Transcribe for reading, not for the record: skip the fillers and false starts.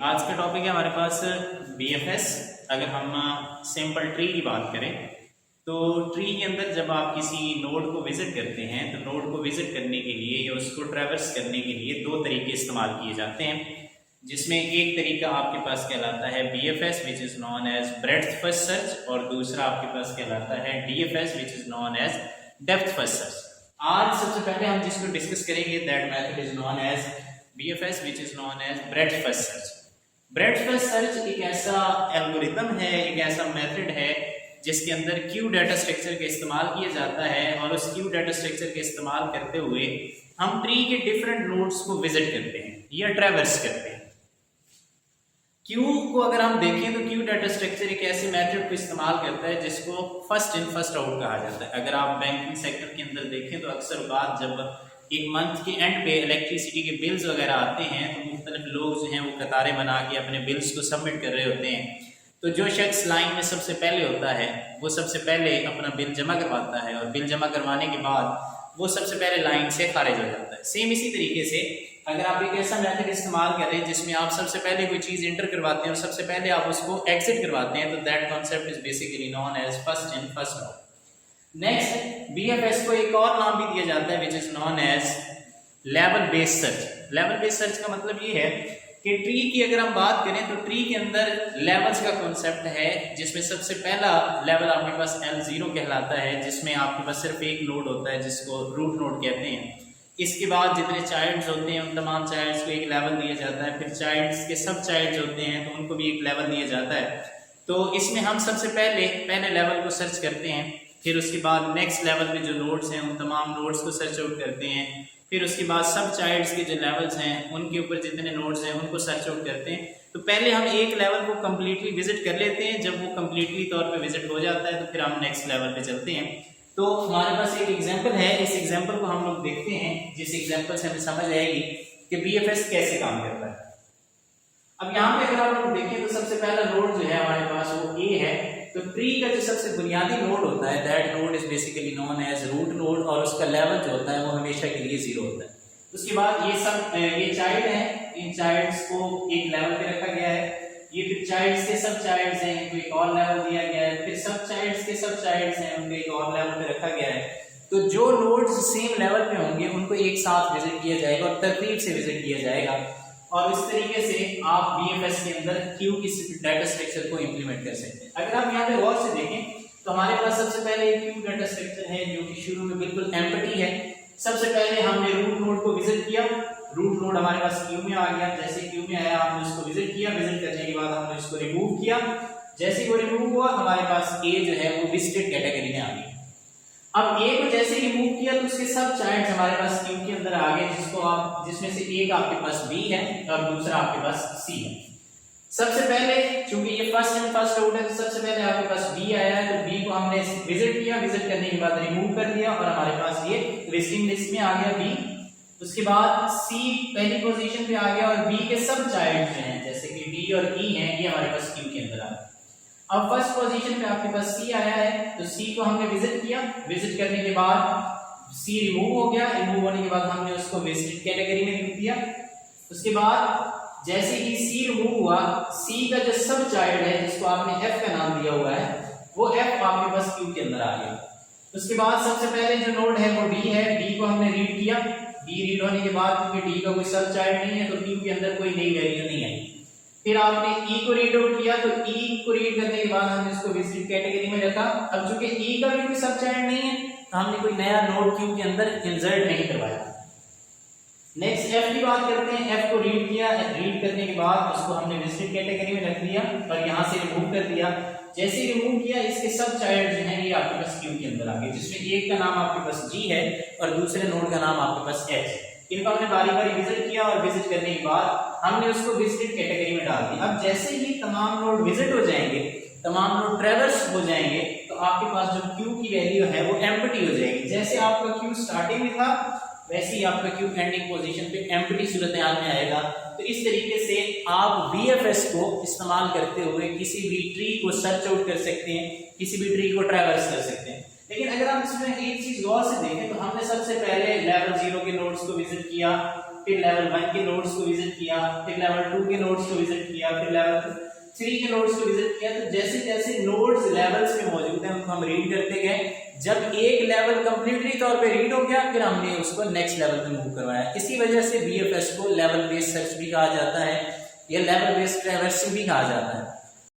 आज का टॉपिक है हमारे पास BFS। अगर हम सिंपल ट्री की बात करें तो ट्री के अंदर जब आप किसी नोड को विजिट करते हैं तो नोड को विजिट करने के लिए या उसको ट्रैवर्स करने के लिए दो तरीके इस्तेमाल किए जाते हैं, जिसमें एक तरीका आपके पास कहलाता है BFS which is known as breadth first search और दूसरा आपके पास कहलाता है DFS which is known as depth first search. आज सबसे पहले हम जिसको डिस्कस करेंगे that method is known as BFS which is known as breadth first search. Breadth first search एक ऐसा एल्गोरिथम है, एक ऐसा मेथड है जिसके अंदर क्यू डाटा स्ट्रक्चर का इस्तेमाल किया जाता है और उस क्यू डाटा स्ट्रक्चर का इस्तेमाल करते हुए हम ट्री के डिफरेंट नोड्स को विजिट करते हैं या ट्रैवर्स करते हैं। क्यू को अगर हम देखें तो क्यू डाटा स्ट्रक्चर एक ऐसे मेथड को इस्तेमाल करता है जिसको फर्स्ट इन फर्स्ट आउट कहा जाता है। अगर आप बैंकिंग सेक्टर के अंदर देखें तो अक्सर बात जब एक मंथ के एंड पे इलेक्ट्रिसिटी के बिल्स वगैरह आते हैं तो मुख्तलिफ लोग जो हैं वो कतारें बना के अपने बिल्स को सबमिट कर रहे होते हैं। तो जो शख्स लाइन में सबसे पहले होता है वो सबसे पहले अपना बिल जमा करवाता है और बिल जमा करवाने के बाद वो सबसे पहले लाइन से खारिज हो जाता है। सेम इसी तरीके से अगर आप एक ऐसा मेथड इस्तेमाल करें जिसमें आप सबसे पहले कोई चीज़ इंटर करवाते हैं और सबसे पहले आप उसको एग्जिट करवाते हैं तो that concept is basically known as first in first out. Next BFS को एक और नाम भी दिया जाता है which is known as level based search. Level based search का मतलब ये है कि ट्री की अगर हम बात करें तो ट्री के अंदर लेवल्स का कॉन्सेप्ट है, जिसमें सबसे पहला लेवल आपके पास L0 कहलाता है, जिसमें आपके पास सिर्फ एक नोड होता है जिसको रूट नोड कहते हैं। इसके बाद जितने चाइल्ड्स होते हैं उन तमाम चाइल्ड्स को एक लेवल दिया जाता है, फिर चाइल्ड्स के सब चाइल्ड्स होते हैं तो उनको भी एक लेवल दिया जाता है। तो इसमें हम सबसे पहले लेवल को सर्च करते हैं, फिर उसके बाद नेक्स्ट लेवल पे जो नोड्स हैं उन तमाम नोड्स को सर्च आउट करते हैं, फिर उसके बाद सब चाइल्ड्स के जो लेवल्स हैं उनके ऊपर जितने नोड्स हैं उनको सर्च आउट करते हैं। तो पहले हम एक लेवल को कम्प्लीटली विजिट कर लेते हैं, जब वो कम्प्लीटली तौर पे विजिट हो जाता है तो फिर हम नेक्स्ट लेवल पे चलते हैं। तो हमारे पास एक एग्जाम्पल है, इस एग्जाम्पल को हम लोग देखते हैं जिस एग्जाम्पल से हमें समझ आएगी कि BFS कैसे काम करता है। अब यहाँ पे अगर आप लोग देखें तो सबसे पहला नोड जो है हमारे पास वो A है। तो ट्री का जो सबसे बुनियादी नोड होता है that node is basically known as root node और उसका लेवल जो होता है वो हमेशा के लिए 0 होता है। उसके बाद ये चाइल्ड हैं, इन चाइल्ड्स को एक लेवल पे रखा गया है, ये फिर चाइल्ड्स के सब चाइल्ड्स हैं इनको एक और लेवल दिया गया है, फिर सब चाइल्ड्स के सब चाइल्ड्स हैं उनको एक और लेवल पे रखा गया है। तो जो नोड्स सेम लेवल पे होंगे उनको एक साथ विजिट किया जाएगा और तरतीब से विजिट किया जाएगा और इस तरीके से आप BFS के अंदर क्यू की डाटा स्ट्रक्चर को इंप्लीमेंट कर सकते हैं। अगर आप यहाँ पे गौर से देखें तो हमारे पास सबसे पहले एक क्यू डाटा स्ट्रक्चर है जो कि शुरू में बिल्कुल एम्प्टी है। सबसे पहले हमने रूट नोड को विजिट किया, रूट नोड हमारे पास क्यू में आ गया, जैसे क्यू में आया हमने उसको विजिट किया, विजिट करने के बाद हमने उसको रिमूव किया, जैसे वो रिमूव हुआ हमारे पास A जो है वो विजिटेड कैटेगरी में आ गई। अब A को जैसे रिमूव किया तो उसके सब चाइल्ड्स हमारे पास क्यू के अंदर आ गए, जिसमें से एक आपके पास B है और दूसरा आपके पास C है। सबसे पहले चूंकि ये फर्स्ट इन फर्स्ट आउट है तो सबसे पहले आपके पास B आया है तो B को हमने विजिट किया, विजिट करने के बाद रिमूव कर दिया और हमारे पास ये विजिटिंग लिस्ट में आ गया B। उसके बाद C पहली पोजीशन पे आ गया और B के सब चाइल्ड्स जो हैं जैसे कि D और E हैं ये हमारे पास क्यू के अंदर आ गए। अब फर्स्ट पोजीशन पे आपके पास C आया है तो C को हमने विजिट किया, विजिट करने के बाद C रिमूव हो गया, रिमूव होने के बाद हमने उसको विजिटेड कैटेगरी में लिख दिया। उसके बाद जैसे ही C रिमूव हुआ C का जो सब चाइल्ड है जिसको आपने F का नाम दिया हुआ है वो F आपके पास क्यू के अंदर आ गया। उसके बाद सबसे पहले जो नोड है वो D है, D को हमने रीड किया, D रीड होने के बाद क्योंकि D का कोई सब चाइल्ड नहीं है तो क्यू के अंदर कोई नई वैल्यू नहीं आई। फिर आपने E को रीड आउट किया तो E को रीड करने के बाद हमने इसको विजिट कैटेगरी में रखा। अब चूंकि E का भी कोई सब चाइल्ड नहीं है तो हमने कोई नया नोड क्यू के अंदर इंसर्ट नहीं करवाया। नेक्स्ट F की बात करते हैं, F को रीड किया, रीड करने के बाद उसको हमने विजिट कैटेगरी में रख दिया और यहाँ से रिमूव कर दिया। जैसे रिमूव किया इसके सब चाइल्ड जो हैं ये आपके पास क्यू के अंदर आ गए, जिसमें एक का नाम आपके पास G है और दूसरे नोड का नाम आपके पास H है। इनको हमने बारी बारी विजिट किया और विजिट करने के बाद हमने उसको विजिटेड कैटेगरी में डाल दिया। अब जैसे ही तमाम नोड विजिट हो जाएंगे, तमाम नोड ट्रैवर्स हो जाएंगे तो आपके पास जो क्यू की वैल्यू है वो एम्प्टी हो जाएगी। जैसे आपका क्यू स्टार्टिंग में था वैसे ही आपका क्यू एंडिंग पोजीशन पे एम्प्टी सूरत हाल में आएगा। तो इस तरीके से आप BFS को इस्तेमाल करते हुए किसी भी ट्री को सर्च आउट कर सकते हैं, किसी भी ट्री को ट्रैवर्स कर सकते हैं। लेकिन अगर हम इसमें एक चीज गौर से देखें तो हमने सबसे पहले लेवल 0 के नोड्स को विजिट किया, फिर लेवल 1 के नोड्स को विजिट किया, फिर लेवल 2 के नोड्स को विजिट किया, फिर लेवल 3 के नोड्स को विजिट किया। तो जैसे जैसे नोड्स लेवल्स में मौजूद हैं उनको हम रीड करते गए। जब एक लेवल कंप्लीटली तौर पे रीड हो गया फिर हमने उसको नेक्स्ट लेवल पे मूव करवाया। इसी वजह से बीएफएस को लेवल बेस्ड सर्च भी कहा जाता है या लेवल बेस्ड ट्रैवर्सिंग भी कहा जाता है।